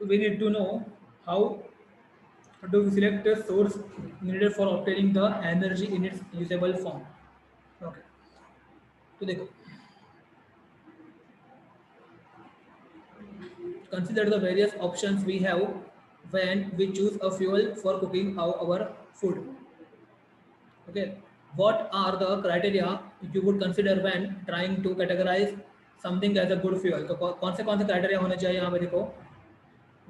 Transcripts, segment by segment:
we need to know how do we select the source needed for obtaining the energy in its usable form. Okay, तो देखो, consider the various options we have when we choose a fuel for cooking our food. Okay, what are the criteria you would consider when trying to categorize something as a good fuel? तो कौन से criteria होने चाहिए यहाँ पे देखो.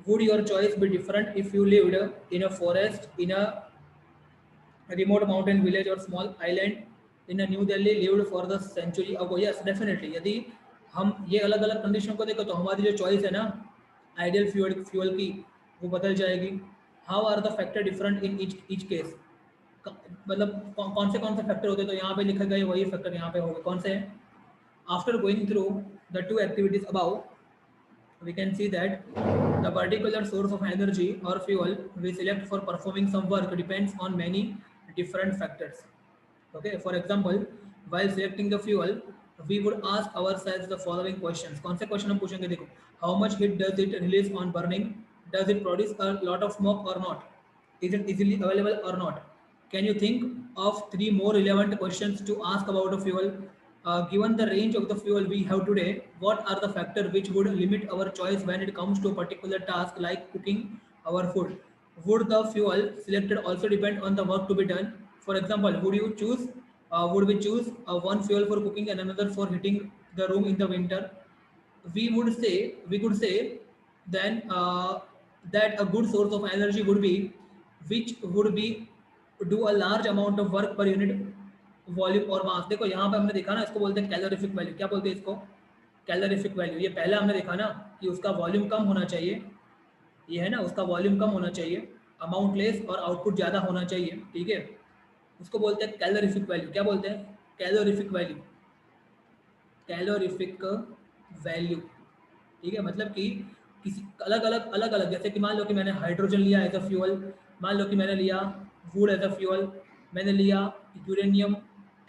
Would your choice be different if you lived in a forest, in a remote mountain village or small island in a New Delhi lived for the century ago? Yes, definitely. यदि हम ये अलग अलग कंडीशन को देखो तो हमारी जो चॉइस है ना आइडियल फ्यूल की वो बदल जाएगी. How are the factor different in each case? मतलब कौन से फैक्टर होते हैं, तो यहाँ पे लिखे गए वही फैक्टर यहाँ पे होंगे. कौन से हैं? After going through the two activities above, we can see that the particular source of energy or fuel we select for performing some work depends on many different factors. Okay, for example, while selecting the fuel, we would ask ourselves the following questions. कौन से question हम पूछेंगे देखो. How much heat does it release on burning? Does it produce a lot of smoke or not? Is it easily available or not? Can you think of three more relevant questions to ask about a fuel? Given the range of the fuel we have today, what are the factors which would limit our choice when it comes to a particular task like cooking our food? Would the fuel selected also depend on the work to be done? For example, would we choose one fuel for cooking and another for heating the room in the winter? We could say then that a good source of energy would be which would be do a large amount of work per unit volume और मास. देखो यहाँ पे हमने देखा ना, इसको बोलते हैं कैलोरीफिक वैल्यू. क्या बोलते हैं इसको? Calorific value. ये पहले हमने देखा ना कि उसका वॉल्यूम कम होना चाहिए, ये है ना, उसका वॉल्यूम कम होना चाहिए, अमाउंट लेस और आउटपुट ज़्यादा होना चाहिए. ठीक है, उसको बोलते हैं कैलोरीफिक वैल्यू. क्या बोलते हैं? Calorific value. Calorific value. ठीक है, मतलब कि किसी अलग अलग जैसे कि मान लो कि मैंने हाइड्रोजन लिया एज अ फ्यूल, मान लो कि मैंने लिया वुड एज अ फ्यूल, मैंने लिया यूरेनियम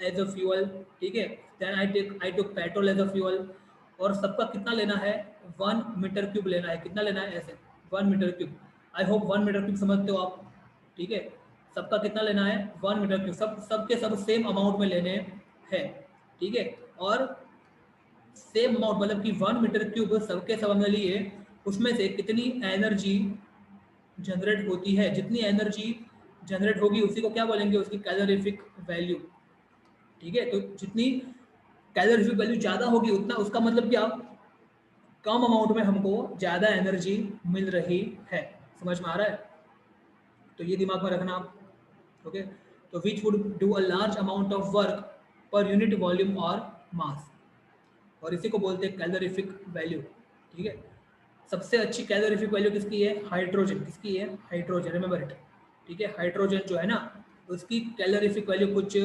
एज अ फ्यूल. ठीक है, then I took petrol as a fuel. और सबका कितना लेना है? 1 मीटर क्यूब लेना है. कितना लेना है? ऐसे 1 metre cube. I hope 1 metre cube समझते हो आप. ठीक है, सबका कितना लेना है? 1 मीटर क्यूब. सबके सब सेम अमाउंट में लेने हैं. ठीक है, और सेम अमाउंट मतलब कि 1 मीटर क्यूब सबके सब हमने लिए, उसमें से कितनी एनर्जी जनरेट होती है, जितनी एनर्जी जनरेट होगी उसी को क्या बोलेंगे? उसकी कैलोरीफिक वैल्यू. ठीक है, तो जितनी कैलोरीफिक वैल्यू ज़्यादा होगी उतना उसका मतलब क्या? कम अमाउंट में हमको ज़्यादा एनर्जी मिल रही है. समझ में आ रहा है? तो ये दिमाग में रखना आप. ओके, तो which would do a large amount of work per unit volume और मास, और इसी को बोलते हैं कैलोरीफिक वैल्यू. ठीक है, सबसे अच्छी कैलोरीफिक वैल्यू किसकी है? हाइड्रोजन. किसकी है? हाइड्रोजन. Remember it. ठीक है, हाइड्रोजन जो है ना उसकी कैलोरीफिक वैल्यू कुछ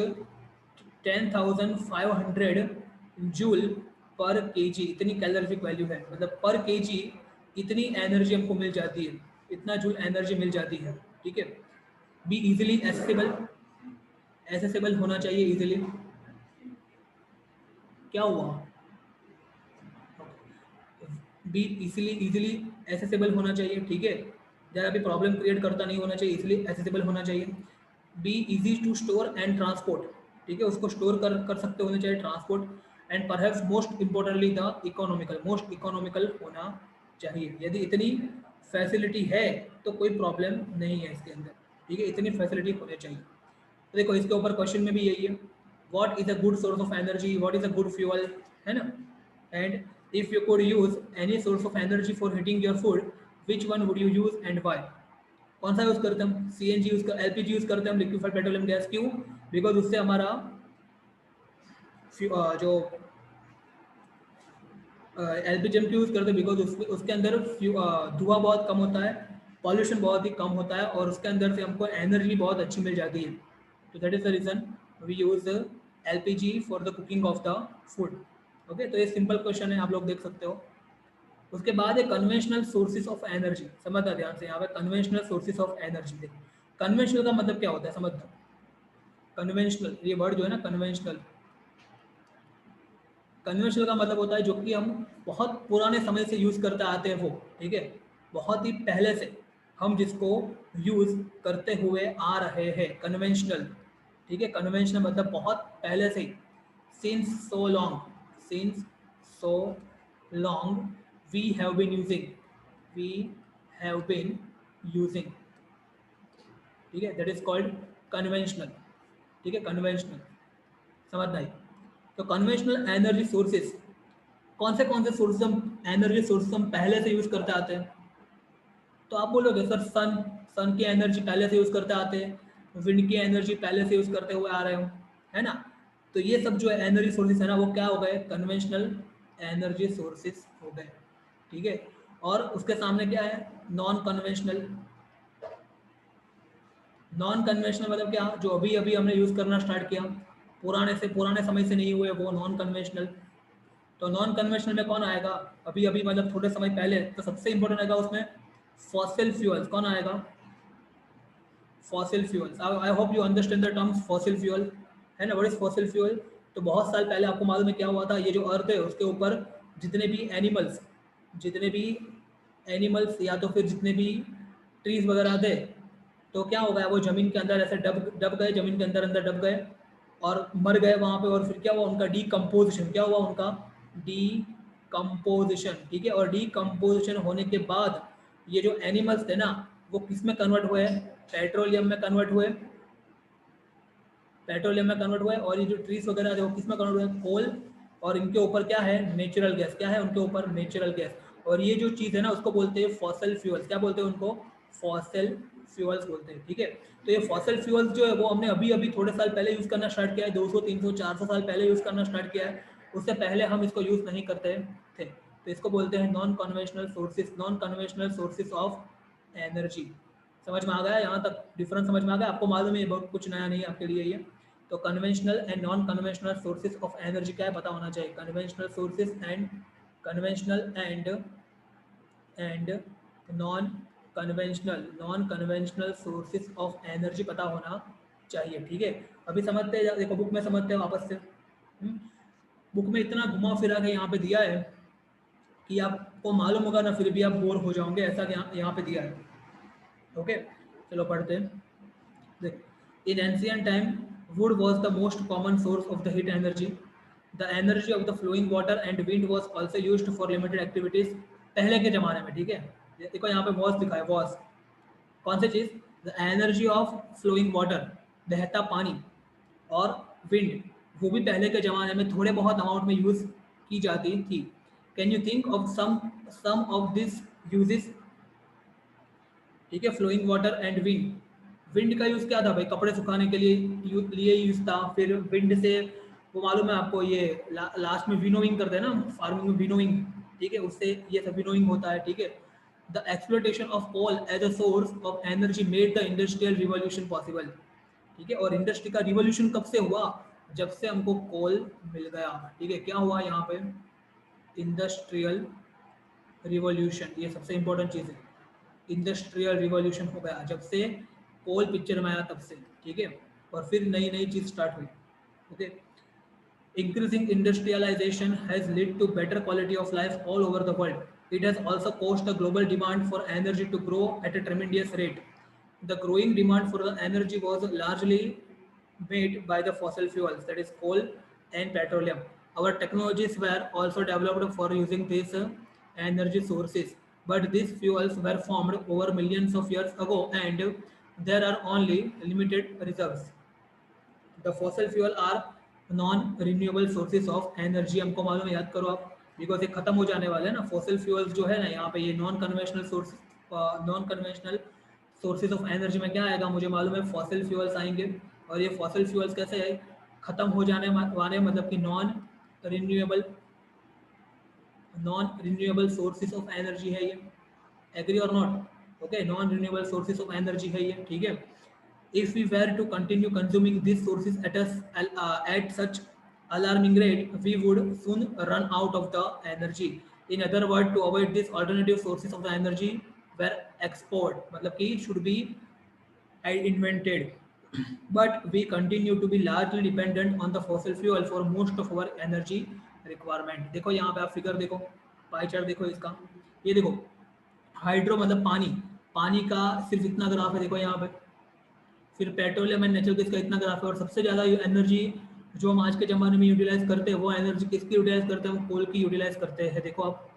10,500 जूल पर केजी, इतनी कैलोरीफिक वैल्यू है. मतलब पर केजी इतनी एनर्जी हमको मिल जाती है, इतना जूल एनर्जी मिल जाती है. ठीक है, बी इजीली एसेसिबल. एसेसिबल होना चाहिए इजीली. क्या हुआ? बी इजीली एसेसिबल होना चाहिए. ठीक है, ज़्यादा भी प्रॉब्लम क्रिएट करता नहीं होना चाहिए, इजीली एसेसिबल होना चाहिए. Be easy to store and transport. ठीक है, उसको स्टोर कर सकते होने चाहिए, transport. And perhaps most importantly the economical. Most economical होना चाहिए. यदि इतनी फैसिलिटी है तो कोई प्रॉब्लम नहीं है इसके अंदर. ठीक है, इतनी फैसिलिटी होनी चाहिए. तो देखो इसके ऊपर क्वेश्चन में भी यही है, what is a good source of energy, what is a good fuel, है ना. And if you could use any source of energy for heating your food, which one would you use and why? कौन सा use करते हैं हम? CNG use कर, LPG use करते हैं हम, लिक्विफाइड पेट्रोलियम गैस. क्यों? बिकॉज उससे हमारा जो एलपीजी हम क्यों यूज करते हैं? बिकॉज उसके अंदर धुआं बहुत कम होता है, पॉल्यूशन बहुत ही कम होता है, और उसके अंदर से हमको एनर्जी बहुत अच्छी मिल जाती है. तो that is the reason we use LPG for the cooking of the food. Okay, तो ये सिंपल क्वेश्चन है, आप लोग देख सकते हो. उसके बाद है कन्वेंशनल सोर्सेज ऑफ एनर्जी. समझना ध्यान से, यहाँ पे कन्वेंशनल सोर्सेज ऑफ एनर्जी. देखो कन्वेंशनल का मतलब क्या होता है समझना. कन्वेंशनल ये वर्ड जो है ना, कन्वेंशनल, कन्वेंशनल का मतलब होता है जो कि हम बहुत पुराने समय से यूज़ करते आते हैं वो. ठीक है, बहुत ही पहले से हम जिसको यूज करते हुए आ रहे हैं, कन्वेंशनल, ठीक है, कन्वेंशनल मतलब बहुत पहले से ही, since so long, since so long we have been using, we have been using, ठीक है, दैट इज कॉल्ड कन्वेंशनल, ठीक है, कन्वेंशनल, समझ नहीं। तो कन्वेंशनल एनर्जी सोर्सेस, कौन से सोर्सेस हम, एनर्जी सोर्सेस हम पहले से यूज करते आते हैं? तो आप बोलोगे सर सन, सन की एनर्जी पहले से यूज करते आते हैं, विंड की एनर्जी पहले से यूज करते हुए आ रहे हो, है ना। तो ये सब जो है एनर्जी सोर्सेस है ना, वो क्या हो गए, कन्वेंशनल एनर्जी सोर्सेस हो गए, ठीक है। और उसके सामने क्या है, नॉन कन्वेंशनल। नॉन कन्वेंशनल मतलब क्या, जो अभी अभी हमने यूज करना स्टार्ट किया, पुराने समय से नहीं हुए, वो नॉन कन्वेंशनल। तो नॉन कन्वेंशनल में कौन आएगा, अभी अभी मतलब थोड़े समय पहले, तो सबसे इंपॉर्टेंट आएगा उसमें फॉसिल फ्यूल्स। कौन आएगा, fossil fuels. I hope you understand the terms fossil fuel, है ना। What is fossil fuel? तो बहुत साल पहले आपको मालूम है क्या हुआ था, ये जो अर्थ है उसके ऊपर जितने भी एनिमल्स, जितने भी एनिमल्स या तो फिर जितने भी ट्रीज वगैरह थे, तो क्या हो गया, वो जमीन के अंदर ऐसे डब डब गए, जमीन के अंदर अंदर डब गए और मर गए वहाँ पे। और फिर क्या हुआ उनका डीकम्पोजिशन, क्या हुआ उनका डीकम्पोजिशन, ठीक है। और डीकम्पोजिशन होने के बाद ये जो एनिमल्स थे ना, वो किस में कन्वर्ट हुए, पेट्रोलियम में कन्वर्ट हुए, पेट्रोलियम में कन्वर्ट हुए। और ये जो ट्रीज वगैरह थे वो किस में कन्वर्ट हुए, कोल। और इनके ऊपर क्या है, नेचुरल गैस, क्या है उनके ऊपर, नेचुरल गैस। और ये जो चीज़ है ना उसको बोलते हैं फॉसल फ्यूल्स। क्या बोलते हैं उनको, फॉसल फ्यूल्स बोलते हैं, ठीक है। तो ये फॉसल फ्यूल्स जो है वो हमने अभी अभी थोड़े साल पहले यूज़ करना स्टार्ट किया है, 200 300 400 साल पहले यूज़ करना स्टार्ट किया है। उससे पहले हम इसको यूज़ नहीं करते थे। तो इसको बोलते हैं non conventional sources, non conventional sources of energy. समझ में आ गया, यहाँ तक डिफरेंस समझ में आ गया आपको, मालूम है बहुत कुछ नया नहीं है आपके लिए ये। तो conventional and non conventional sources of energy क्या है पता होना चाहिए, conventional sources and conventional and non conventional sources of energy पता होना चाहिए, ठीक है। अभी समझते हैं, देखो बुक में समझते हैं वापस से। बुक में इतना घुमा फिरा के यहाँ पे दिया है कि आपको मालूम होगा ना, फिर भी आप बोर हो जाओगे, ऐसा यहाँ पे दिया है, ओके। चलो पढ़ते हैं। देख, in ancient time, wood was the most common source of the heat energy. The energy of the flowing water and wind was also used for limited activities. पहले के जमाने में, ठीक है। देखो यहाँ पे वॉस लिखा है, वॉस कौन सी चीज, the energy of flowing water, बहता पानी, और विंड, वो भी पहले के जमाने में थोड़े बहुत अमाउंट में यूज की जाती थी। Can you think of some of this uses, ठीक है। Flowing water and wind, wind का यूज़ क्या था भाई, कपड़े सुखाने के लिए यूज़ था। फिर विंड से वो मालूम है आपको, ये लास्ट में विनोइंग करते हैं ना फार्मिंग में, विनोइंग, ठीक है, उससे ये सब विनोइंग होता है, ठीक है। The exploitation of coal as a source of energy made the industrial revolution possible, ठीक है। और इंडस्ट्री का रिवॉल्यूशन कब से हुआ, जब से हमको कोल मिल गया, ठीक है। क्या हुआ यहाँ पे, इंडस्ट्रियल रिवॉल्यूशन, ये सबसे इंपॉर्टेंट चीज़ है। इंडस्ट्रियल रिवॉल्यूशन हो गया जब से कोल पिक्चर में आया तब से, ठीक है। और फिर नई नई चीज स्टार्ट हुई, okay. Increasing industrialisation has lead to better quality of life all over the world. It has also caused a global demand for energy to grow at a tremendous rate. The growing demand for the energy was largely made by the fossil fuels, that is coal and petroleum. Our technologies were also developed for using these energy sources, but these fuels were formed over millions of years ago and there are only limited reserves. The fossil fuel are non renewable sources of energy, हमको मालूम है, याद करो आप, because ये खत्म हो जाने वाले हैं ना फॉसिल फ्यूल्स जो है ना, यहाँ पे ये non conventional sources of energy में क्या आएगा, मुझे मालूम है फॉसिल फ्यूल्स आएंगे। और ये फॉसिल फ्यूल्स कैसे है, खत्म हो जाने वाले, मतलब कि renewable non renewable sources of energy है ये, एग्री और not, okay. Non renewable sources of energy है ये, ठीक है। If we were to continue consuming these sources at such alarming rate, we would soon run out of the energy. In other words, to avoid these alternative sources of the energy were export, मतलब कि should be invented. But we continue to be largely dependent on the fossil fuel for most of our energy requirement. देखो यहाँ पे आप figure देखो, pie chart देखो इसका, ये देखो हाइड्रो मतलब पानी, पानी का सिर्फ इतना ग्राफ है देखो यहाँ पे। फिर पेट्रोलियम एंड नेचुरल गैस का इतना ग्राफ है। और सबसे ज़्यादा एनर्जी जो हम आज के ज़माने में यूटिलाइज करते हैं, वो एनर्जी किसकी यूटिलाइज करते हैं? हम कोल की यूटिलाइज करते हैं, देखो आप,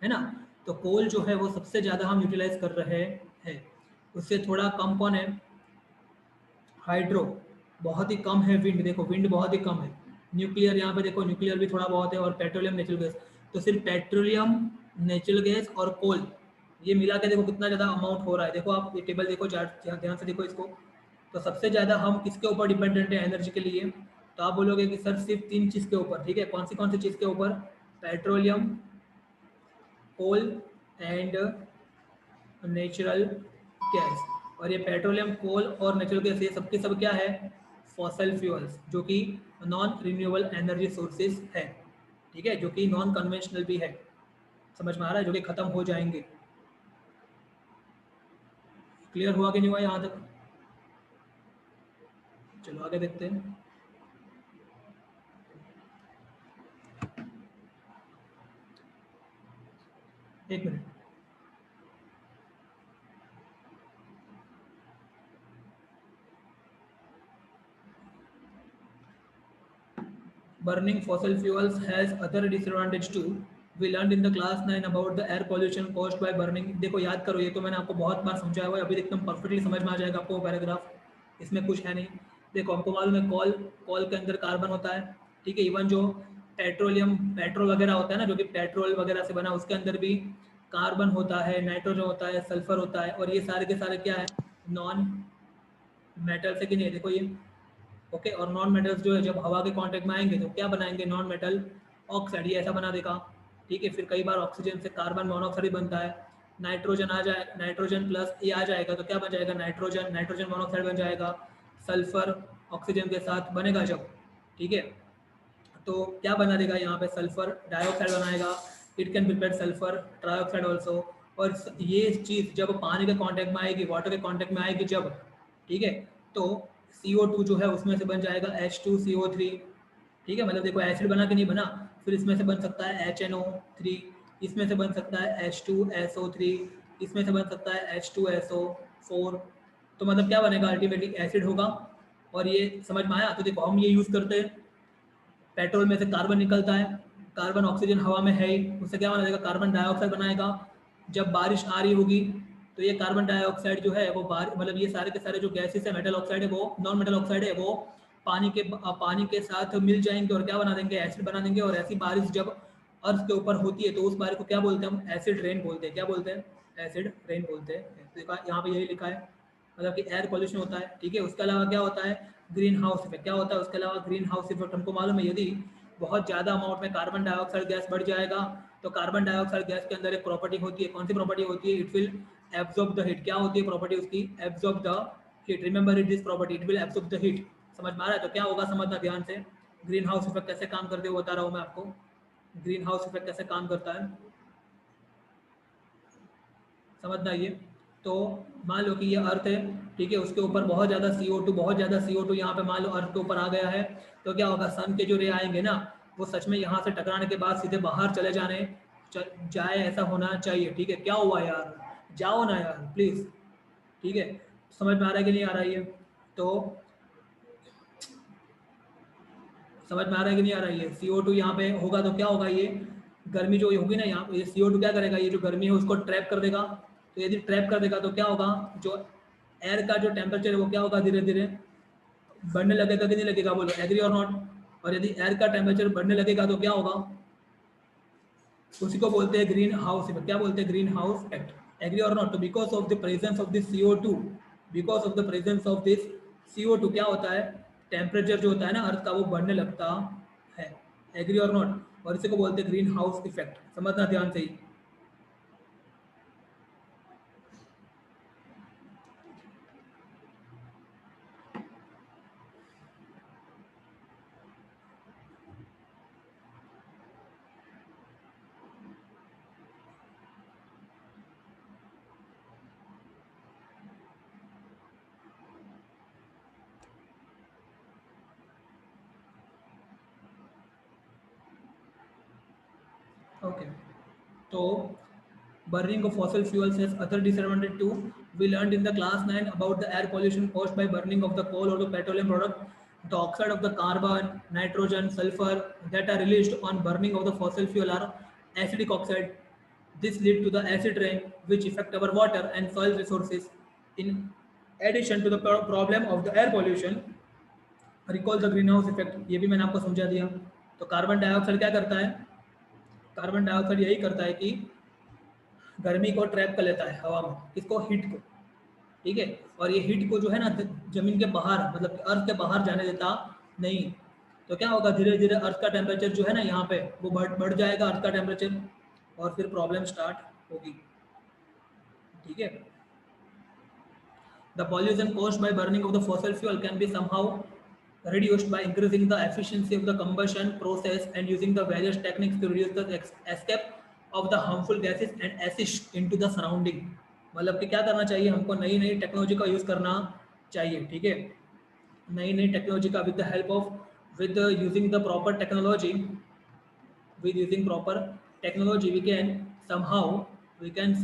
है ना। तो कोल जो है वो सबसे ज़्यादा हम यूटिलाइज कर रहे हैं। उससे थोड़ा कम कौन है? हाइड्रो। बहुत ही कम है विंड, देखो विंड बहुत ही कम है। न्यूक्लियर यहाँ पे देखो, न्यूक्लियर भी थोड़ा बहुत है। और पेट्रोलियम नेचुरल गैस, तो सिर्फ पेट्रोलियम नेचुरल गैस और कोल, ये मिला के देखो कितना ज़्यादा अमाउंट हो रहा है। देखो आप ये टेबल देखो, ध्यान से देखो इसको। तो सबसे ज़्यादा हम किसके ऊपर डिपेंडेंट है एनर्जी के लिए? तो आप बोलोगे कि सर सिर्फ 3 चीज़ के ऊपर, ठीक है। कौन सी चीज़ के ऊपर? Petroleum, coal and natural gas. और ये पेट्रोलियम, कोल और नेचुरल गैस, ये सबके सब क्या है? फॉसल फ्यूल्स, जो कि नॉन रिन्यूएबल एनर्जी सोर्सेज है, ठीक है, जो कि नॉन कन्वेंशनल भी है। समझ में आ रहा है? जो कि खत्म हो जाएंगे। क्लियर हुआ कि नहीं हुआ यहाँ तक? चलो आगे देखते हैं। एक minute. Burning fossil fuels has other disadvantage too. We learned in the class 9 about the air pollution caused by burning. देखो याद करो, ये तो मैंने आपको बहुत बार समझाया हुआ है, अभी एकदम परफेक्टली समझ में आ जाएगा आपको पैराग्राफ, इसमें कुछ है नहीं। देखो हमको मालूम है कॉल कॉल के अंदर कार्बन होता है, ठीक है। इवन जो पेट्रोलियम, पेट्रोल वगैरह होता है ना, जो कि पेट्रोल वगैरह से बना, उसके अंदर भी कार्बन होता है, नाइट्रोजन होता है, सल्फर होता है। और ये सारे के सारे क्या है? नॉन मेटल से कि नहीं, देखो ये, ओके। और नॉन मेटल्स जो है जब हवा के कांटेक्ट में आएंगे तो क्या बनाएंगे? नॉन मेटल ऑक्साइड, ये ऐसा बना देगा, ठीक है। फिर कई बार ऑक्सीजन से कार्बन मोनोऑक्साइड बनता है। नाइट्रोजन आ जाए, नाइट्रोजन प्लस ये आ जाएगा तो क्या बन जाएगा? नाइट्रोजन, नाइट्रोजन मोनोऑक्साइड बन जाएगा। सल्फर ऑक्सीजन के साथ बनेगा जब, ठीक है, तो क्या बना देगा यहाँ पे? सल्फर डाइऑक्साइड बनाएगा। It can prepare sulphur trioxide also. और ये चीज़ जब पानी के कांटेक्ट में आएगी, वाटर के कांटेक्ट में आएगी जब, ठीक है, तो CO2 जो है उसमें से बन जाएगा H2CO3, ठीक है। मतलब देखो एसिड बना कि नहीं बना। फिर इसमें से बन सकता है HNO3, इसमें से बन सकता है H2SO3, इसमें से बन सकता है H2SO4। तो मतलब क्या बनेगा? अल्टीमेटली एसिड होगा। और ये समझ में आया? तो देखो हम ये यूज़ करते हैं, पेट्रोल में से कार्बन निकलता है, कार्बन ऑक्सीजन हवा में है ही, उससे क्या बना देगा? कार्बन डाइऑक्साइड बनाएगा। जब बारिश आ रही होगी तो ये कार्बन डाइऑक्साइड जो है वो मतलब ये सारे के सारे जो गैसेस है, मेटल ऑक्साइड है, वो नॉन मेटल ऑक्साइड है, वो पानी के साथ मिल जाएंगे और क्या बना देंगे? एसिड बना देंगे। और ऐसी बारिश जब अर्थ के ऊपर होती है तो उस बारिश को क्या बोलते हैं? हम एसिड रेन बोलते हैं। क्या बोलते हैं? एसिड रेन बोलते हैं। तो यहाँ पे यही लिखा है, मतलब कि एयर पॉल्यूशन होता है, ठीक है। उसके अलावा क्या होता है? Green house effect. क्या होता है उसके अलावा? ग्रीन हाउस इफेक्ट हमको मालूम है, यदि बहुत ज़्यादा अमाउंट में कार्बन डाइऑक्साइड गैस बढ़ जाएगा तो कार्बन डाइऑक्साइड गैस के अंदर एक प्रॉपर्टी होती है। कौन सी प्रॉपर्टी होती है? It will absorb the heat. क्या होती है प्रॉपर्टी उसकी? Absorb the heat. Remember it this property, it will absorb the heat. समझ में आ रहा है? तो क्या होगा समझना ध्यान से। ग्रीन हाउस इफेक्ट कैसे काम करते हुए बता रहा हूँ मैं आपको। ग्रीन हाउस इफेक्ट कैसे काम करता है समझना ये। तो मान लो कि ये अर्थ है, ठीक है, उसके ऊपर बहुत ज़्यादा CO2, बहुत ज़्यादा CO2 यहाँ पे मान लो अर्थ के ऊपर आ गया है। तो क्या होगा? सन के जो रे आएंगे ना, वो सच में यहाँ से टकराने के बाद सीधे बाहर चले जाए, ऐसा होना चाहिए, ठीक है। क्या हुआ यार? जाओ ना यार प्लीज़, ठीक है। समझ में आ रहा है कि नहीं आ रहा है ये? तो समझ में आ रहा है कि नहीं आ रहा है ये? CO2 यहाँ पे होगा तो क्या होगा? ये गर्मी जो होगी ना यहाँ पे, ये CO2 क्या करेगा? ये जो गर्मी है उसको ट्रैप कर देगा। तो यदि ट्रैप कर देगा तो क्या होगा? जो एयर का जो टेम्परेचर है वो क्या होगा? धीरे धीरे बढ़ने लगेगा कि नहीं लगेगा? बोलो एग्री और नॉट। और यदि एयर का टेम्परेचर बढ़ने लगेगा तो क्या होगा? उसी को बोलते हैं ग्रीन हाउस इफेक्ट। क्या बोलते हैं? Green house effect. एग्री और नॉट? तो because of the presence of this CO2, because of the presence of this CO2 क्या होता है? टेम्परेचर जो होता है ना अर्थ का वो बढ़ने लगता है। एग्री और नॉट? और इसी को बोलते हैं ग्रीन हाउस इफेक्ट। समझना ध्यान से ही। ओके, तो burning of fossil fuels has other disadvantage too. We learned in the class 9 about the air pollution caused by burning of the coal or the petroleum product. The oxide of the carbon, nitrogen, sulfur that are released on burning of the fossil fuel are acidic oxide. This leads to the acid rain, which affect our water and soil resources. In addition to the problem of the air pollution, recall the green house effect, ये भी मैंने आपको समझा दिया। तो carbon dioxide क्या करता है? कार्बन डाइऑक्साइड यही करता है कि गर्मी को ट्रैप कर लेता है हवा में, किसको? हीट को, ठीक है। और ये हीट को जो है ना जमीन के बाहर, मतलब अर्थ के बाहर जाने देता नहीं। तो क्या होगा, धीरे धीरे अर्थ का टेम्परेचर जो है ना यहाँ पे वो बढ़ जाएगा अर्थ का टेम्परेचर, और फिर प्रॉब्लम स्टार्ट होगी, ठीक है। The pollution caused by burning of the fossil fuel can be somehow reduced by increasing the efficiency of the combustion process and using the various techniques to reduce the escape of the harmful gases and acids into the surrounding। मतलब कि क्या करना चाहिए हमको? नई नई technology का use करना चाहिए, ठीक है। नई नई टेक्नोलॉजी का with the help of with using the proper technology, with using proper technology we can somehow reduce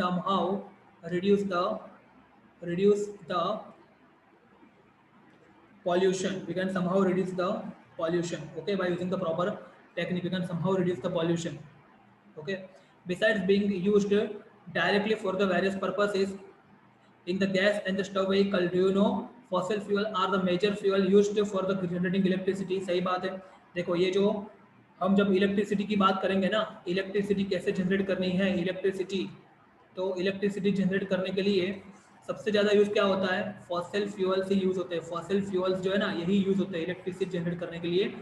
the pollution. We can somehow reduce the pollution, okay, by using the proper technique we can somehow reduce the pollution, okay। Besides being used directly for the various purposes in the gas and the stove vehicle, do you know fossil fuel are the major fuel used for the generating electricity। सही बात है। देखो ये जो हम जब electricity की बात करेंगे ना, इलेक्ट्रिसिटी कैसे जनरेट करनी है इलेक्ट्रिसिटी, तो इलेक्ट्रिसिटी जनरेट करने के लिए सबसे ज़्यादा यूज़ क्या होता है? फॉसिल फ्यूल से यूज़ होते हैं। फॉसिल फ्यूल्स जो है ना यही यूज़ होते हैं इलेक्ट्रिसिटी जनरेट करने के लिए।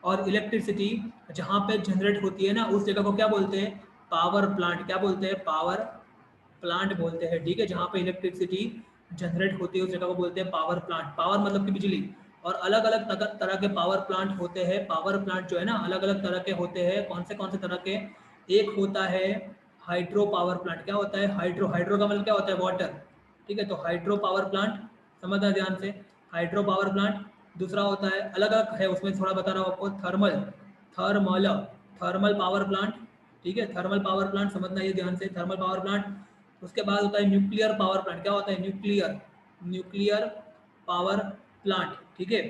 और इलेक्ट्रिसिटी जहाँ पे जनरेट होती है ना उस जगह को क्या बोलते हैं? Power plant. क्या बोलते हैं? पावर प्लांट बोलते हैं, ठीक है। जहाँ पे इलेक्ट्रिसिटी जनरेट होती है उस जगह को बोलते हैं पावर प्लांट। पावर मतलब कि बिजली। और अलग अलग तरह के पावर प्लांट होते हैं। पावर प्लांट जो है ना अलग अलग तरह के होते हैं। कौन से तरह के? एक होता है हाइड्रो पावर प्लांट। क्या होता है? हाइड्रो। हाइड्रो का मतलब क्या होता है? वाटर, ठीक है। तो हाइड्रो पावर प्लांट समझना ध्यान से, हाइड्रो पावर प्लांट। दूसरा होता है, अलग अलग है उसमें थोड़ा बता रहा हूँ आपको, थर्मल पावर प्लांट, ठीक है। थर्मल पावर प्लांट समझना ये ध्यान से, थर्मल पावर प्लांट। उसके बाद होता है न्यूक्लियर पावर प्लांट। क्या होता है? न्यूक्लियर पावर प्लांट, ठीक है।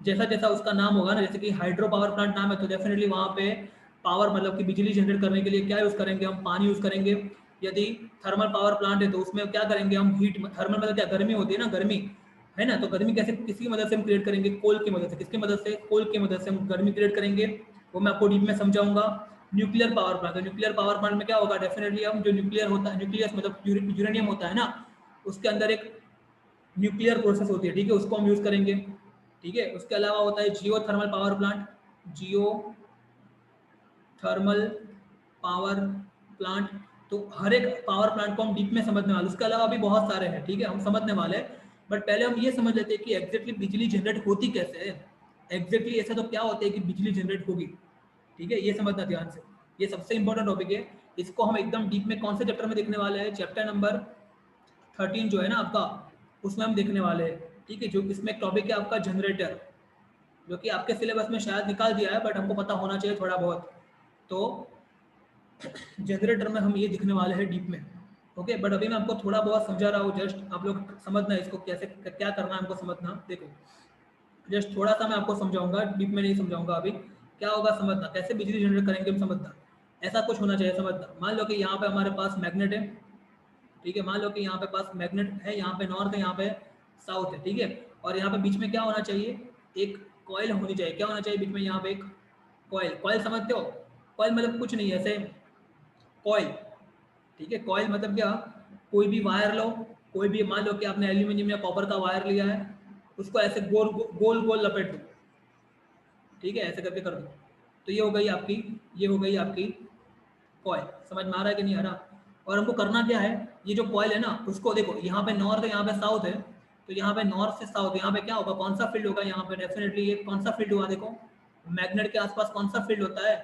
जैसा जैसा उसका नाम होगा ना, जैसे कि हाइड्रो पावर प्लांट नाम है तो डेफिनेटली वहाँ पे पावर मतलब कि बिजली जनरेट करने के लिए क्या यूज़ करेंगे हम? पानी यूज़ करेंगे। यदि थर्मल पावर प्लांट है तो उसमें क्या करेंगे हम? हीट। थर्मल मतलब क्या? गर्मी होती है ना, गर्मी है ना। तो गर्मी कैसे, किसकी मदद से हम क्रिएट करेंगे? कोल की मदद से। किसकी मदद से? कोल की मदद से हम गर्मी क्रिएट करेंगे, वो मैं आपको डीप में समझाऊंगा। न्यूक्लियर पावर प्लांट, तो न्यूक्लियर पावर प्लांट में क्या होगा? डेफिनेटली हम जो न्यूक्लियर होता है, न्यूक्लियस मतलब यूरेनियम होता है ना, उसके अंदर एक न्यूक्लियर प्रोसेस होती है, ठीक है, उसको हम यूज़ करेंगे, ठीक है। उसके अलावा होता है जियो थर्मल पावर प्लांट। जियो थर्मल पावर प्लांट, तो हर एक पावर प्लांट को हम डीप में समझने वाले। उसके अलावा भी बहुत सारे हैं, ठीक है, हम समझने वाले हैं। बट पहले हम ये समझ लेते हैं कि एग्जैक्टली बिजली जनरेट होती कैसे है। एग्जैक्टली ऐसा तो क्या होता है कि बिजली जनरेट होगी, ठीक है, ये समझना ध्यान से। ये सबसे इंपॉर्टेंट टॉपिक है। इसको हम एकदम डीप में कौन से चैप्टर में देखने वाले हैं? चैप्टर नंबर 13 जो है ना आपका, उसमें हम देखने वाले हैं, ठीक है। जो इसमें एक टॉपिक है आपका जनरेटर, जो कि आपके सिलेबस में शायद निकाल दिया है बट हमको पता होना चाहिए थोड़ा बहुत। तो जनरेटर में हम ये दिखने वाले हैं डीप में, ओके। बट अभी मैं आपको थोड़ा बहुत समझा रहा हूँ, जस्ट आप लोग समझना इसको कैसे क्या करना है हमको समझना। देखो जस्ट थोड़ा सा मैं आपको समझाऊंगा, डीप में नहीं समझाऊंगा अभी। क्या होगा समझना, कैसे बिजली जनरेट करेंगे हम समझना। ऐसा कुछ होना चाहिए समझना। मान लो कि यहाँ पे हमारे पास मैग्नेट है, ठीक है। मान लो कि यहाँ पे पास मैग्नेट है, यहाँ पे नॉर्थ है, यहाँ पे साउथ है, ठीक है। और यहाँ पे बीच में क्या होना चाहिए? एक कॉइल होनी चाहिए। क्या होना चाहिए बीच में? यहाँ पे एक कॉइल। कॉइल समझते हो? कॉइल मतलब कुछ नहीं, ऐसे कॉइल, ठीक है। कॉइल मतलब क्या? कोई भी वायर लो, कोई भी, मान लो कि आपने एल्यूमिनियम या कॉपर का वायर लिया है, उसको ऐसे गोल गोल गोल लपेट दो, ठीक है, ऐसे करके कर दो, तो ये हो गई आपकी कॉइल। समझ में आ रहा है कि नहीं आ रहा? और हमको करना क्या है? ये जो कॉइल है ना उसको देखो, यहाँ पे नॉर्थ है, यहाँ पे साउथ है, तो यहाँ पे नॉर्थ से साउथ, यहाँ पे क्या होगा? कौन सा फील्ड होगा? यहाँ पे डेफिनेटली ये कौन सा फील्ड हुआ? देखो मैग्नेट के आसपास कौन सा फील्ड होता है?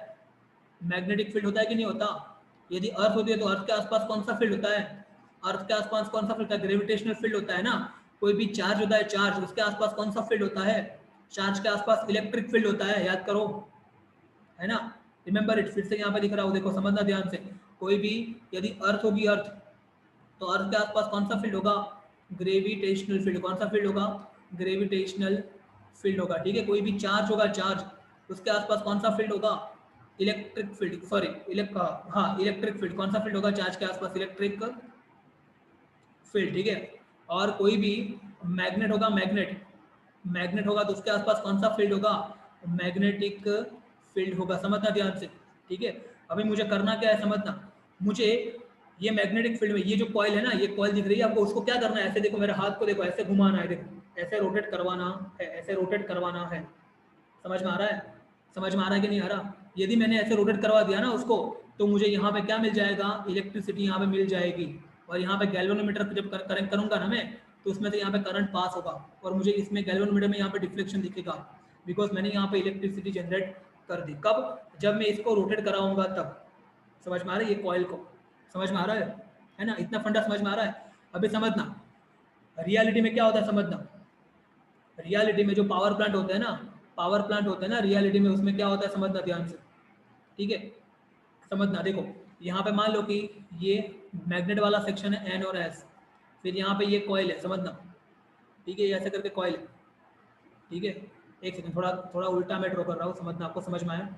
मैग्नेटिक फील्ड होता है कि नहीं होता? यदि अर्थ होती है तो अर्थ के आसपास कौन सा फील्ड होता है? अर्थ के आसपास कौन सा फील्ड होता है? ग्रेविटेशनल फील्ड होता है ना। कोई भी चार्ज होता है, चार्ज, उसके आसपास कौन सा फील्ड होता है? चार्ज के आसपास इलेक्ट्रिक फील्ड होता है, याद करो, है ना। Remember it. फिर से यहाँ पे दिख रहा हो, देखो समझना ध्यान से। कोई भी यदि अर्थ होगी, अर्थ, तो अर्थ के आसपास कौन सा फील्ड होगा? Gravitational field. कौन सा फील्ड होगा? ग्रेविटेशनल फील्ड होगा। ठीक है, कोई भी चार्ज होगा, चार्ज, उसके आसपास कौन सा फील्ड होगा? Electric field, sorry electric field. कौन सा फील्ड होगा चार्ज के आसपास? Electric field. ठीक है, और कोई भी मैग्नेट होगा, मैग्नेट होगा तो उसके आसपास कौन सा फील्ड होगा? मैग्नेटिक फील्ड होगा। समझना ध्यान से। ठीक है, अभी मुझे करना क्या है समझना, मुझे ये मैग्नेटिक फील्ड में ये जो कॉइल है ना, ये कॉइल दिख रही है आपको, उसको क्या करना है? ऐसे देखो, मेरे हाथ को देखो, ऐसे घुमाना है, देखो ऐसे रोटेट करवाना है, ऐसे रोटेट करवाना है। समझ में आ रहा है? समझ में आ रहा है कि नहीं आ रहा? यदि मैंने ऐसे रोटेट करवा दिया ना उसको, तो मुझे यहाँ पे क्या मिल जाएगा? इलेक्ट्रिसिटी यहाँ पे मिल जाएगी। और यहाँ पे गैल्वेनोमीटर जब कनेक्ट करूंगा ना मैं, तो उसमें से यहाँ पे करंट पास होगा और मुझे इसमें गैल्वेनोमीटर में यहाँ पे डिफ्लेक्शन दिखेगा, बिकॉज मैंने यहाँ पे इलेक्ट्रिसिटी जनरेट कर दी। कब? जब मैं इसको रोटेट कराऊंगा तब। समझ में आ रहा है? ये कॉइल को समझ में आ रहा है ना? इतना फंडा समझ में आ रहा है? अभी समझना, रियलिटी में क्या होता है समझना। रियलिटी में जो पावर प्लांट होते हैं ना, पावर प्लांट होते हैं ना रियलिटी में, उसमें क्या होता है समझना ध्यान से। ठीक है, समझना। देखो यहाँ पे मान लो कि ये मैग्नेट वाला सेक्शन है एन और एस, फिर यहाँ पे ये कॉइल है, समझना। ठीक है, ये ऐसे करके कॉइल है। ठीक है, एक सेकंड, थोड़ा थोड़ा उल्टा मैं ड्रॉ कर रहा हूँ, समझना, आपको समझ में आया?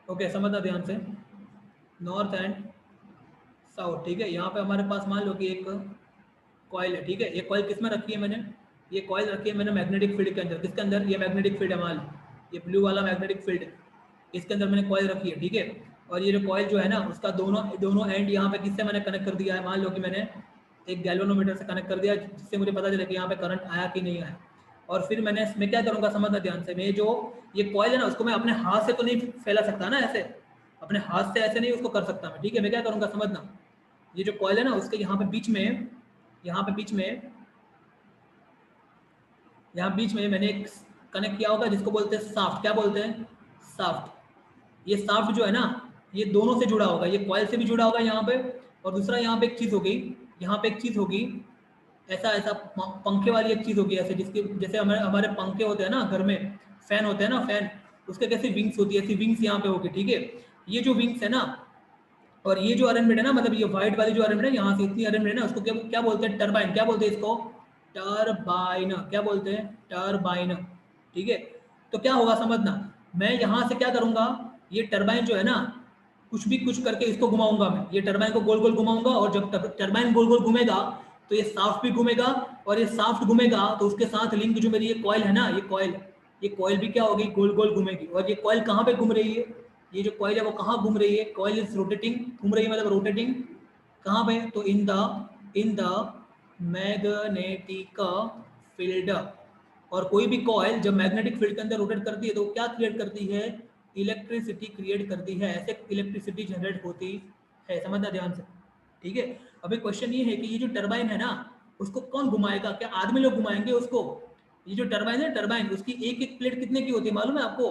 ओके, समझना ध्यान से। North and south. ठीक है, यहाँ पे हमारे पास मान लो कि एक कॉइल है। ठीक है, ये कॉइल किस में रखी है मैंने? ये कॉइल रखी है मैंने मैग्नेटिक फील्ड के अंदर। किसके अंदर? ये मैग्नेटिक फील्ड है, मान लो ये ब्लू वाला मैग्नेटिक फील्ड है, इसके अंदर मैंने कॉइल रखी है। ठीक है, और ये जो कॉइल जो है ना, उसका दोनों दोनों एंड यहाँ पे किससे मैंने कनेक्ट कर दिया है? मान लो कि मैंने एक गैल्वेनोमीटर से कनेक्ट कर दिया, जिससे मुझे पता चले कि यहाँ पे करंट आया कि नहीं आया। और फिर मैं क्या करूँगा समझना ध्यान से, मैं जो ये कॉइल है ना, उसको मैं अपने हाथ से तो नहीं फैला सकता ना, ऐसे अपने हाथ से ऐसे नहीं उसको कर सकता मैं। ठीक है, मैं क्या करूँगा समझना, ये जो कॉइल है ना, उसके यहाँ पे बीच में, यहाँ पे बीच में, यहाँ बीच में मैंने एक कनेक्ट किया होगा, जिसको बोलते हैं साफ्ट। क्या बोलते हैं? साफ्ट। ये साफ्ट जो है ना, ये दोनों से जुड़ा होगा, ये कॉइल से भी जुड़ा होगा यहाँ पे, और दूसरा यहाँ पे एक चीज होगी, यहाँ पे एक चीज होगी, ऐसा ऐसा पंखे वाली एक चीज होगी, ऐसे जिसके जैसे हमारे हमारे पंखे होते हैं ना घर में, फैन होते हैं ना, फैन, उसके कैसी विंग्स होती है, ऐसी विंग्स यहाँ पे होगी। ठीक है, ये जो विंग्स है ना, और ये जो अरेंजमेंट है ना, मतलब ये व्हाइट वाली जो अरेंजमेंट है, यहाँ से इतनी अरेंजमेंट है ना, उसको क्या क्या बोलते हैं? टरबाइन। क्या बोलते हैं इसको? टरबाइन। क्या बोलते हैं? टरबाइन। ठीक है, तो क्या होगा समझना, मैं यहाँ से क्या करूंगा, ये टरबाइन जो है ना, कुछ भी कुछ करके इसको घुमाऊंगा मैं, ये टरबाइन को गोल गोल घुमाऊंगा, और जब टरबाइन गोल गोल घूमेगा तो ये साफ्ट भी घूमेगा, और ये साफ्ट घूमेगा तो उसके साथ लिंक जो मेरी ये कॉइल है ना, ये कॉइल भी क्या होगी? गोल गोल घूमेगी। और ये कॉइल कहाँ पे घूम रही है? ये जो कॉइल है वो कहाँ घूम रही है? कॉइल इज रोटेटिंग, घूम रही है मतलब रोटेटिंग कहाँ पे? तो इन द मैग्नेटिक फील्ड। और कोई भी कॉइल जब मैग्नेटिक फील्ड के अंदर रोटेट करती है तो क्या क्रिएट करती है? इलेक्ट्रिसिटी क्रिएट करती है, ऐसे इलेक्ट्रिसिटी जनरेट होती है। समझना ध्यान से। ठीक है, अभी क्वेश्चन ये है कि ये जो टरबाइन है ना, उसको कौन घुमाएगा? क्या आदमी लोग घुमाएंगे उसको? ये जो टरबाइन है, टरबाइन, उसकी एक एक प्लेट कितने की होती है मालूम है आपको?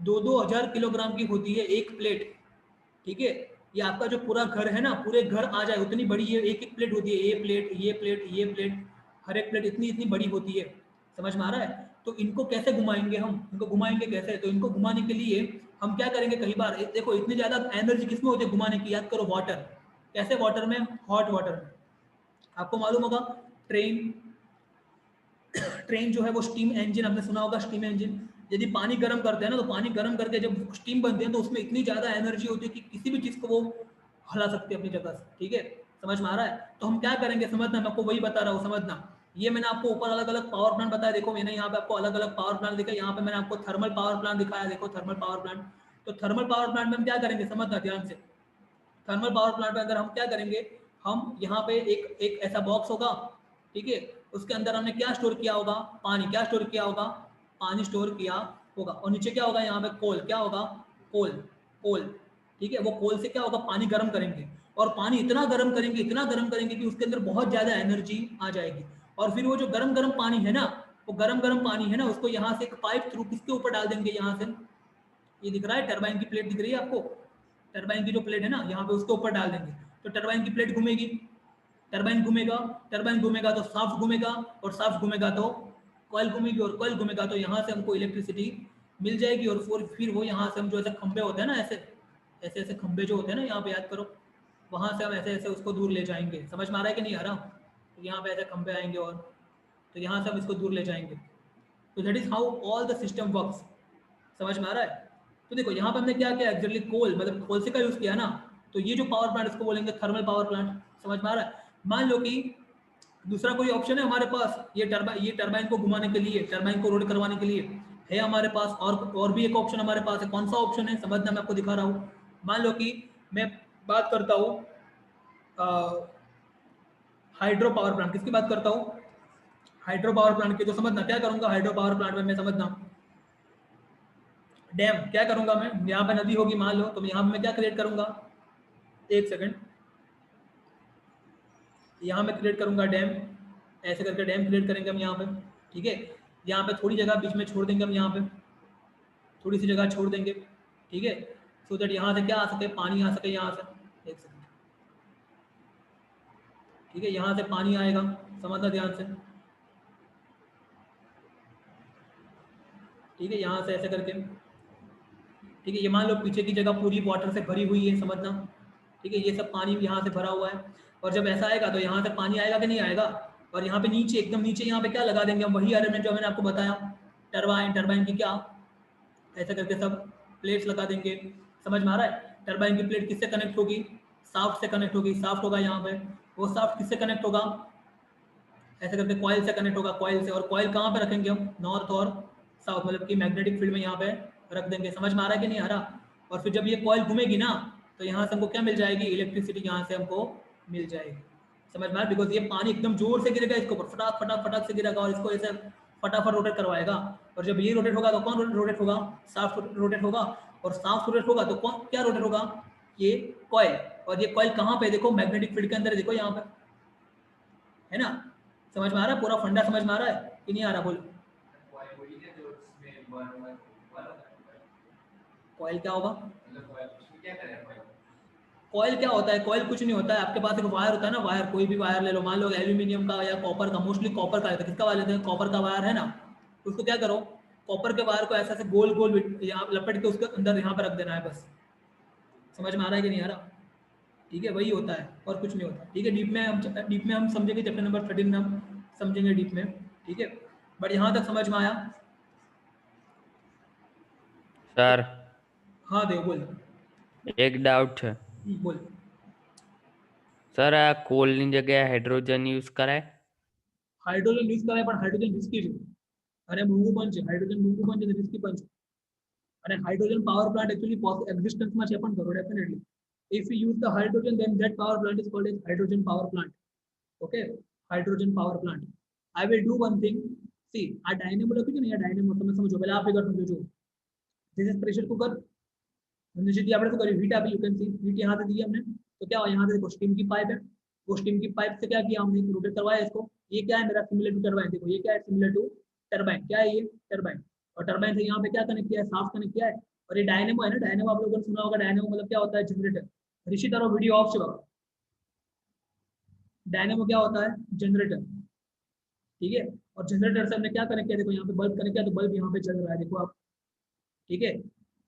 2-2 हजार किलोग्राम की होती है एक प्लेट। ठीक है, ये आपका जो पूरा घर है ना, पूरे घर आ जाए उतनी बड़ी ये एक एक प्लेट होती है, ये प्लेट, ये प्लेट, ये प्लेट, हर एक प्लेट इतनी इतनी बड़ी होती है। समझ में आ रहा है? तो इनको कैसे घुमाएंगे हम? इनको घुमाएंगे कैसे? तो इनको घुमाने के लिए हम क्या करेंगे, कई बार देखो इतनी ज्यादा एनर्जी किसमें होती है घुमाने की? याद करो, वाटर। कैसे? वाटर में, हॉट वाटर में। आपको मालूम होगा ट्रेन, ट्रेन जो है वो स्टीम इंजन, आपने सुना होगा स्टीम इंजन। यदि पानी गर्म करते हैं ना, तो पानी गर्म करके जब स्टीम बनते हैं तो उसमें इतनी ज्यादा एनर्जी होती है कि किसी भी चीज को वो हिला सकते हैं अपनी जगह से। ठीक है, समझ में आ रहा है? तो हम क्या करेंगे समझना, मैं आपको वही बता रहा हूँ, समझना। ये मैंने आपको ऊपर अलग अलग पावर प्लांट बताया, देखो मैंने यहाँ पे आपको अलग अलग पावर प्लांट दिखाया, यहाँ पे मैंने आपको थर्मल पावर प्लांट दिखाया, देखो थर्मल पावर प्लांट। तो थर्मल पावर प्लांट में हम क्या करेंगे समझना ध्यान से। थर्मल पावर प्लांट में अगर हम क्या करेंगे, हम यहाँ पे एक एक ऐसा बॉक्स होगा। ठीक है, उसके अंदर हमने क्या स्टोर किया होगा? पानी। क्या स्टोर किया होगा? पानी स्टोर किया होगा। और नीचे क्या होगा? यहाँ पे कोल। क्या होगा? कोल। कोल। ठीक है, वो कोल से क्या होगा? पानी गर्म करेंगे, और पानी इतना गर्म करेंगे, इतना गर्म करेंगे कि उसके अंदर बहुत ज्यादा एनर्जी आ जाएगी। और फिर वो जो गरम गरम पानी है ना, वो गरम गरम पानी है ना, उसको यहाँ से एक पाइप थ्रू किसके ऊपर डाल देंगे? यहाँ से ये दिख रहा है, टरबाइन की प्लेट दिख रही है आपको, टरबाइन की जो प्लेट है ना यहाँ पे, उसके ऊपर डाल देंगे तो टरबाइन की प्लेट घूमेगी, टरबाइन घूमेगा, टरबाइन घूमेगा तो शाफ्ट घूमेगा, और शाफ्ट घूमेगा तो कॉइल घूमेगी, और कॉइल घूमेगा तो यहाँ से हमको इलेक्ट्रिसिटी मिल जाएगी, और फिर वो यहाँ से हम जो ऐसे खंभे होते हैं ना, ऐसे ऐसे ऐसे खंभे जो होते हैं ना यहाँ पे, याद करो, वहाँ से हम ऐसे ऐसे उसको दूर ले जाएंगे। समझ में आ रहा है कि नहीं आ रहा? तो यहाँ पे ऐसे खंभे आएंगे, और तो यहाँ से हम इसको दूर ले जाएंगे। तो that is how all the system works. समझ में आ रहा है? तो देखो यहाँ पे हमने क्या किया, एक्चुअली कोल मतलब कोल से का यूज किया ना, तो ये जो पावर प्लांट इसको बोलेंगे थर्मल पावर प्लांट। समझ में आ रहा है? मान लो कि दूसरा कोई ऑप्शन है हमारे पास, ये टरबाइन को घुमाने के लिए, टरबाइन को रोटेट करवाने के लिए है हमारे पास, और भी एक ऑप्शन हमारे पास है। कौन सा ऑप्शन है समझना, मैं आपको दिखा रहा हूँ। मान लो कि मैं बात करता हूँ हाइड्रो पावर प्लांट, किसकी बात करता हूँ, हाइड्रो पावर प्लांट की। तो समझना क्या करूंगा हाइड्रो पावर प्लांट में, मैं समझना डैम क्या करूंगा मैं, यहाँ पे नदी होगी मान लो, तो यहाँ पे मैं क्या क्रिएट करूंगा, एक सेकंड, यहाँ मैं क्रिएट करूंगा डैम, ऐसे करके डैम क्रिएट करेंगे हम यहाँ पे। ठीक है, यहाँ पे थोड़ी जगह बीच में छोड़ देंगे हम, यहाँ पे थोड़ी सी जगह छोड़ देंगे। ठीक है, सो दैट यहाँ से क्या आ सके, पानी आ सके यहाँ से। एक सेकंड, ठीक है, यहाँ से पानी आएगा, समझना ध्यान से। ठीक है, यहाँ से ऐसे करके, ठीक है, ये मान लो पीछे की जगह पूरी वाटर से भरी हुई है, समझना। ठीक है, ये सब पानी यहाँ से भरा हुआ है, और जब ऐसा आएगा तो यहाँ से पानी आएगा कि नहीं आएगा, और यहाँ पे नीचे एकदम नीचे यहाँ पे क्या लगा देंगे हम, वही एलिमेंट जो मैंने आपको बताया, टरबाइन। टरबाइन की क्या, ऐसे करके सब प्लेट्स लगा देंगे। समझ में आ रहा है? टरबाइन की प्लेट किससे कनेक्ट होगी, साफ्ट से कनेक्ट होगी, साफ्ट होगा यहाँ पे, वो साफ्ट किससे कनेक्ट होगा, ऐसे करके कॉइल से कनेक्ट होगा, कॉइल से। और कॉइल कहाँ पे रखेंगे हम, नॉर्थ और साउथ, मतलब कि मैग्नेटिक फील्ड में यहाँ पे रख देंगे। समझ में आ रहा है कि नहीं आ रहा? और फिर जब ये कॉइल घूमेगी ना, तो यहाँ से हमको क्या मिल जाएगी, इलेक्ट्रिसिटी यहाँ से हमको मिल जाएगी। समझ में आ रहा है? बिकॉज ये पानी एकदम जोर से गिरेगा इसके ऊपर, फटाक फटाक फटाक से गिरेगा, और इसको ऐसे फटाफट रोटेट करवाएगा। और जब ये रोटेट होगा तो कौन रोटेट होगा, साफ्ट रोटेट होगा, और साफ्ट रोटेट होगा तो कौन क्या रोटेट होगा, ये कॉइल। और ये कॉइल कहाँ पे, देखो मैग्नेटिक फील्ड के अंदर है, देखो यहाँ पे है ना। समझ में आ रहा है? पूरा फंडा समझ में आ रहा है कि नहीं आ रहा? बोलो। कॉइल क्या होगा, कॉइल क्या होता है, कॉइल कुछ नहीं होता है। आपके पास एक वायर होता है ना, वायर, कोई भी वायर ले लो, मान लो एल्यूमिनियम का या कॉपर का, मोस्टली कॉपर का रहता है। किसका वायर लेते हैं, कॉपर का वायर है ना। तो उसको क्या करो, कॉपर के वायर को ऐसा ऐसे गोल गोल यहाँ लपेट के उसके अंदर यहाँ पे रख देना है बस। समझ में आ रहा है कि नहीं आ रहा? ठीक है, वही होता है और कुछ नहीं होता। ठीक है, डीप में हम समझेंगे, चैप्टर नंबर 13 में हम समझेंगे डीप में। ठीक है, बट यहाँ तक समझ में आया सर? हाँ देव बोल। एक डाउट है बोल। सर, આ કોલની જગ્યાએ હાઇડ્રોજન યુઝ કરાય? હાઇડ્રોજન યુઝ કરાય પણ હાઇડ્રોજન રિસ્કી છે, અને મોંઘું પણ છે, હાઇડ્રોજન મોંઘું પણ છે અને રિસ્કી પણ છે. અને હાઇડ્રોજન પાવર પ્લાન્ટ એકચ્યુઅલી એક્ઝિસ્ટન્સમાં છે પણ ખરો, definitely. If we use the hydrogen, then that power plant is called as hydrogen power plant. Okay, hydrogen power plant. I will do one thing. See, આ dynamo લખ્યું છે ને, આ dynamo તમે સમજો, પહેલા આ ફિગર સમજો. This is pressure cooker. हमने सीधी आपने तो करी हीट आपी, यू कैन सी हीट यहाँ से दी हमने, तो क्या हुआ, यहाँ से देखो स्टीम की पाइप है, वो स्टीम की पाइप से क्या किया हमने, रोटेट करवाया इसको। ये क्या है मेरा, सिमिलर टू टरबाइन। देखो ये क्या है, सिमिलर टू टरबाइन। क्या है ये, टरबाइन। और टरबाइन से यहाँ पे क्या कनेक्ट किया है, साफ कनेक्ट किया है। और ये डायनेमो है ना, डायनेमो आप लोगों ने सुना होगा, डायनेमो मतलब क्या होता है, जनरेटर। ऋषि तरह वीडियो ऑफ से, डायनेमो क्या होता है, जनरेटर। ठीक है, और जनरेटर से हमने क्या कनेक्ट किया, देखो यहाँ पे बल्ब कनेक्ट किया, तो बल्ब यहाँ पे चल रहा है, देखो आप। ठीक है,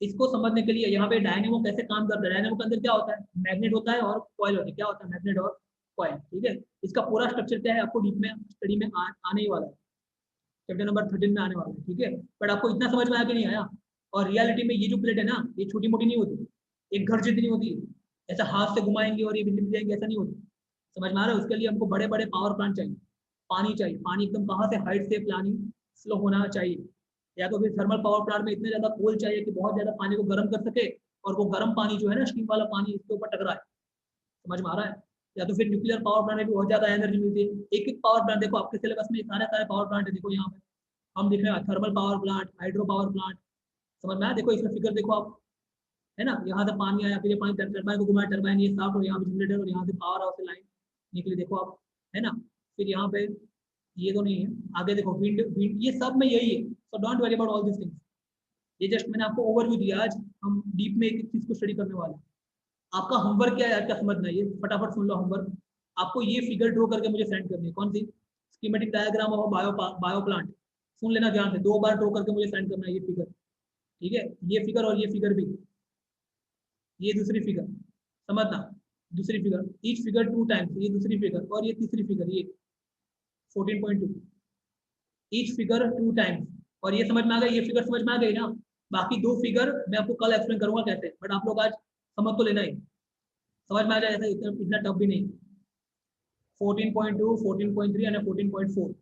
इसको समझने के लिए यहाँ पे डायनेमो कैसे काम करता है, डायनेमो के अंदर क्या होता है, मैग्नेट होता है और कॉइल होता है। क्या होता है, मैग्नेट और कॉइल। ठीक है, इसका पूरा स्ट्रक्चर क्या है, आपको डीप में स्टडी में आने ही वाला है, चैप्टर नंबर 13 में आने वाला है। ठीक है, बट आपको इतना समझ में आया कि नहीं आया? और रियलिटी में ये जो प्लेट है ना, ये छोटी मोटी नहीं होती, एक घर जितनी होती है। ऐसा हाथ से घुमाएंगे और ये बिजली जाएंगे, ऐसा नहीं होता। समझ में आ रहा है? उसके लिए हमको बड़े बड़े पावर प्लांट चाहिए, पानी चाहिए, पानी एकदम कहाँ से, हाइट से पानी स्लो होना चाहिए, या तो फिर थर्मल पावर प्लांट में इतने ज्यादा कोल चाहिए कि बहुत ज्यादा पानी को गर्म कर सके, और वो गर्म पानी जो है ना, स्टीम वाला पानी, इसके ऊपर टकराए। समझ में आ रहा है? या तो फिर न्यूक्लियर पावर प्लांट में भी बहुत ज्यादा एनर्जी मिलती है। एक एक पावर प्लांट देखो आपके सिलेबस में, सारे सारे पावर प्लांट है, देखो यहाँ पे हम देख रहे हैं, thermal power plant, hydro power plant. समझ में आया? देखो इसमें फिगर देखो आप, है ना, यहाँ से पानी आया, फिर ये पानी टरबाइन को घुमाया, टरबाइन ये साफ, और यहाँ पे जनरेटर, और यहाँ से पावर हाउस से लाइन निकली, देखो आप, है ना। फिर यहाँ पे ये तो नहीं है, आगे देखो विंड, विंड ये सब में यही है, so don't worry about all this things. ये जस्ट मैंने आपको ओवरव्यू दिया, आज हम डीप में एक चीज को स्टडी करने वाले हैं। आपका होमवर्क क्या है आज का समझना है, ये फटाफट सुन लो होमवर्क। आपको ये फिगर ड्रॉ करके मुझे सेंड करनी है। कौन सी? Schematic diagram of bio plant. सुन लेना ध्यान से, 2 बार ड्रॉ करके मुझे सेंड करना है ये फिगर, ठीक है? ये फिगर और ये फिगर भी, ये दूसरी फिगर समझना, दूसरी फिगर, ईच फिगर 2 टाइम्स, ये दूसरी फिगर, और ये तीसरी फिगर, ये 14.2, ईच फिगर 2 टाइम्स। और ये समझ में आ गई, ये फिगर समझ में आ गई ना? बाकी 2 फिगर मैं आपको कल एक्सप्लेन करूंगा कैसे, बट आप लोग आज समझ तो लेना ही, समझ में आ जाए, ऐसा इतना टफ भी नहीं। 14.2, 14.3 અને 14.4